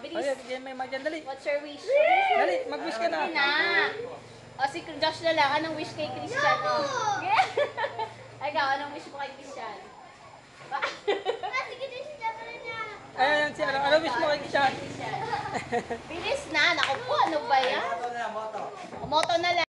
bilis. Ay, sige, may magyan, dali. What's your wish? Dali, mag-wish ka na. Dali na. O, si Josh na lang. Anong wish kay Christian? O. Ay, ikaw, anong wish mo kay Christian? Ayan, si ano wish mo kay Kishan? Bilis na. Naku po, ano ba yan? Moto na lang.